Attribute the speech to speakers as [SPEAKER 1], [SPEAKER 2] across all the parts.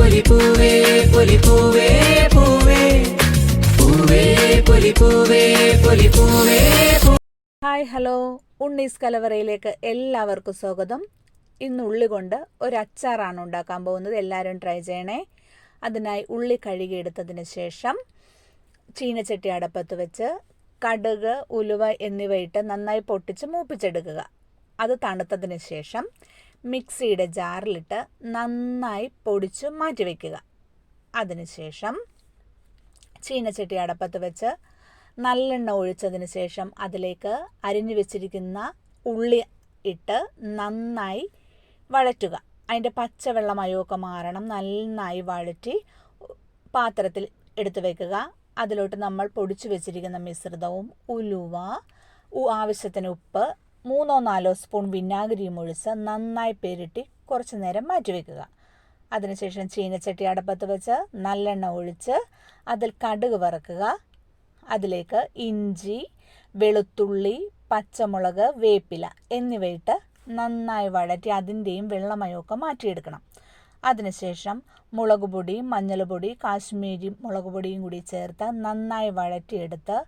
[SPEAKER 1] പൊലിപ്പൂവേ പൊലിപ്പൂവേ പൂവേ പൂവേ പൊലിപ്പൂവേ പൊലിപ്പൂവേ.
[SPEAKER 2] Hi hello, ഉണ്ണീസ് കലവറയിലേക്ക് എല്ലാവർക്കും സ്വാഗതം. ഇന്ന് ഉള്ളി കൊണ്ട് ഒരു അച്ചാറാണ് ഉണ്ടാക്കാൻ പോകുന്നത്. എല്ലാവരും ട്രൈ ചെയ്യണേ. അതിനായി ഉള്ളി കഴുകിയെടുത്തതിന് ശേഷം ചീനച്ചട്ടി അടപ്പത്ത് വെച്ച് കടുക്, ഉലുവ എന്നിവയിട്ട് നന്നായി പൊട്ടിച്ച് മൂപ്പിച്ചെടുക്കുക. അത് തണുത്തതിന് ശേഷം മിക്സിയുടെ ജാറിലിട്ട് നന്നായി പൊടിച്ച് മാറ്റി വയ്ക്കുക. അതിനുശേഷം ചീനച്ചട്ടി അടപ്പത്ത് വെച്ച് നല്ലെണ്ണ ഒഴിച്ചതിന് ശേഷം അതിലേക്ക് അരിഞ്ഞു വെച്ചിരിക്കുന്ന ഉള്ളി ഇട്ട് നന്നായി വഴറ്റുക. അതിൻ്റെ പച്ചവെള്ളമയമൊക്കെ മാറണം. നന്നായി വഴറ്റി പാത്രത്തിൽ എടുത്തു വയ്ക്കുക. അതിലോട്ട് നമ്മൾ പൊടിച്ചു വെച്ചിരിക്കുന്ന മിശ്രിതവും ഉലുവ, ആവശ്യത്തിന് ഉപ്പ്, 3-4 സ്പൂൺ വിനാഗിരിയും ഒഴിച്ച് നന്നായി പെരട്ടി കുറച്ച് നേരം മാറ്റി വയ്ക്കുക. അതിനുശേഷം ചീനച്ചട്ടി അടപ്പത്ത് വെച്ച് നല്ലെണ്ണ ഒഴിച്ച് അതിൽ കടുക് വറക്കുക. അതിലേക്ക് ഇഞ്ചി, വെളുത്തുള്ളി, പച്ചമുളക്, വേപ്പില എന്നിവയിട്ട് നന്നായി വഴറ്റി അതിൻ്റെയും വെള്ളമയമൊക്കെ മാറ്റിയെടുക്കണം. അതിനുശേഷം മുളക് പൊടി, മഞ്ഞൾപ്പൊടി, കാശ്മീരി മുളക് പൊടിയും കൂടി ചേർത്ത് നന്നായി വഴറ്റിയെടുത്ത്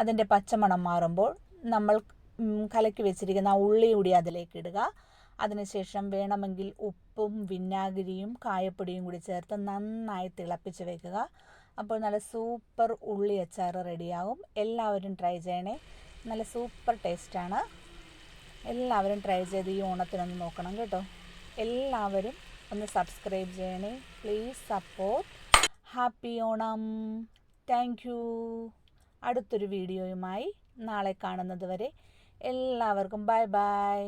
[SPEAKER 2] അതിൻ്റെ പച്ചമണം മാറുമ്പോൾ നമ്മൾ കലക്കി വെച്ചിരിക്കുന്ന ഉള്ളി കൂടി അതിലേക്ക് ഇടുക. അതിനുശേഷം വേണമെങ്കിൽ ഉപ്പും വിനാഗിരിയും കായപ്പൊടിയും കൂടി ചേർത്ത് നന്നായി തിളപ്പിച്ച് വയ്ക്കുക. അപ്പോൾ നല്ല സൂപ്പർ ഉള്ളി അച്ചാർ റെഡിയാകും. എല്ലാവരും ട്രൈ ചെയ്യണേ. നല്ല സൂപ്പർ ടേസ്റ്റാണ്. എല്ലാവരും ട്രൈ ചെയ്ത് ഈ ഓണത്തിനൊന്ന് നോക്കണം കേട്ടോ. എല്ലാവരും ഒന്ന് സബ്സ്ക്രൈബ് ചെയ്യണേ. Please support. Happy Onam. Thank you. അടുത്തൊരു വീഡിയോയുമായി നാളെ കാണുന്നത് വരെ എല്ലാവർക്കും ബൈ ബൈ.